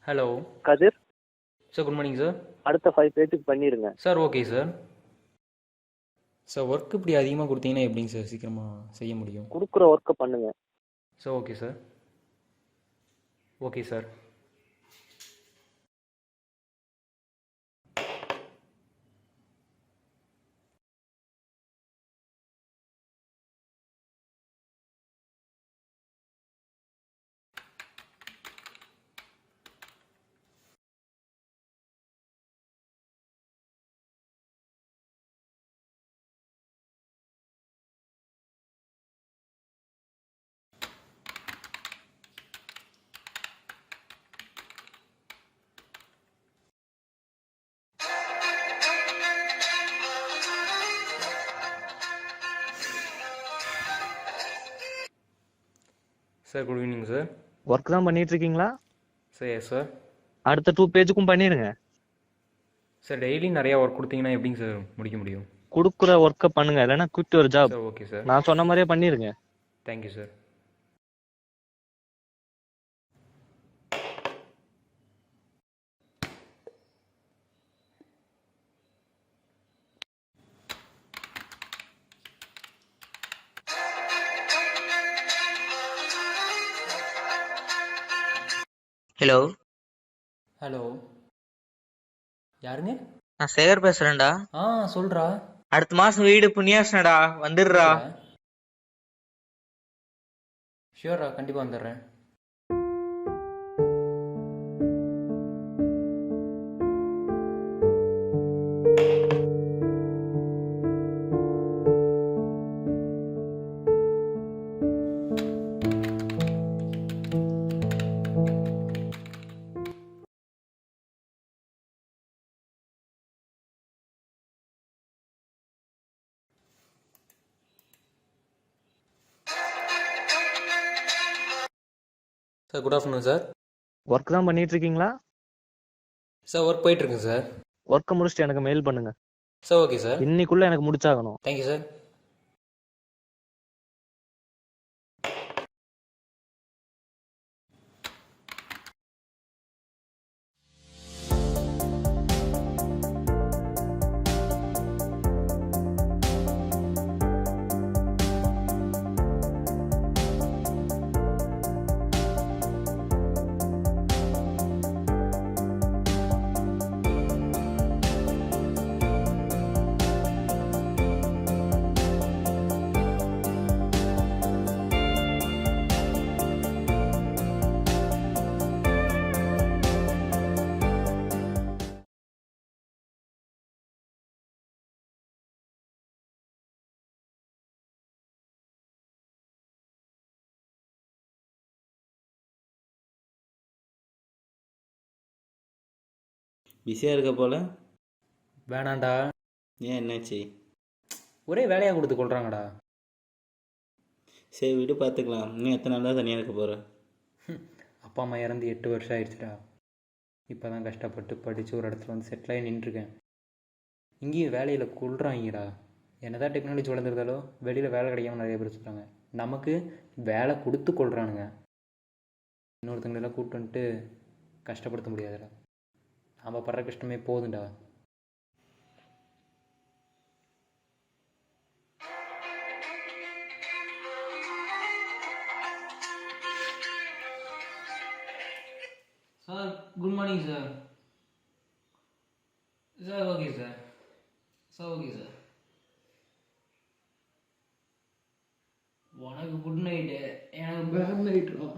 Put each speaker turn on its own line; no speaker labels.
Hello
கதிர்
sir, good morning sir.
அடுத்த 5 பேஜுக்கு பண்ணிடுங்க
sir okay sir. Sir work இப்படி அதிகமாக கொடுத்தீங்கன்னா எப்படிங்க சார் சீக்கிரமாக செய்ய முடியும்?
கொடுக்குற ஒர்க்கை பண்ணுங்க.
Sir okay sir. Okay sir. Sir good evening sir.
Work தான் பண்ணிட்டு இருக்கீங்களா?
Sir yes sir.
அடுத்த 2 பேஜுக்கும் பண்ணிடுங்க.
சார் டெய்லி நிறையா ஒர்க் கொடுத்தீங்கன்னா எப்படிங்க சார் முடிக்க முடியும்?
கொடுக்குற ஒர்க்கை பண்ணுங்க, இல்லைன்னா குவிட் ஒரு ஜாப்.
Sir okay sir.
நான் சொன்ன மாதிரியே பண்ணிடுங்க.
Thank you sir.
ஹலோ,
ஹலோ, யாருங்க?
நான் சேகர் பேசுறேன்டா.
சொல்றா.
அடுத்த மாசம் வீடு புண்ணியாசனடா, வந்துடுறா.
ஷியோரா, கண்டிப்பாக வந்துடுறேன். Sir good afternoon sir.
Work தான் பண்ணிட்டு இருக்கீங்களா?
சார் ஒர்க் போயிட்டுருக்குங்க சார்.
ஒர்க்கை முடிச்சுட்டு எனக்கு மெயில் பண்ணுங்க.
Sir okay sir.
இன்னைக்குள்ள எனக்கு முடிச்சாகணும்.
Thank you sir.
பிஸியாக இருக்க போல.
வேணாண்டா.
ஏன், என்னாச்சு?
ஒரே வேலையாக கொடுத்து கொள்றாங்கடா.
சரி விடு, பார்த்துக்கலாம். இன்னும் எத்தனை நாள் தான் தனியாக இருக்க போகிற?
அப்பா அம்மா இறந்து 8 வருஷம் ஆயிடுச்சுடா. இப்போ தான் கஷ்டப்பட்டு படித்து ஒரு இடத்துல வந்து செட்டில் ஆகி நின்றுருக்கேன். இங்கேயும் வேலையில் கொள்றாங்கடா. என்னதான் டெக்னாலஜி வளர்ந்துருந்தாலோ வெளியில் வேலை கிடைக்காம நிறைய பேர் சொல்கிறாங்க. நமக்கு வேலை கொடுத்து கொள்றானுங்க. இன்னொருத்தங்களெல்லாம் கூப்பிட்டு வந்துட்டு கஷ்டப்படுத்த முடியாதுடா. நாம் படுற கஷ்டமே போதுண்டா. Sir good morning sir. Sir okay sir. Sir okay sir. உனக்கு குட் நைட்டு, எனக்கு பேட் நைட்டு.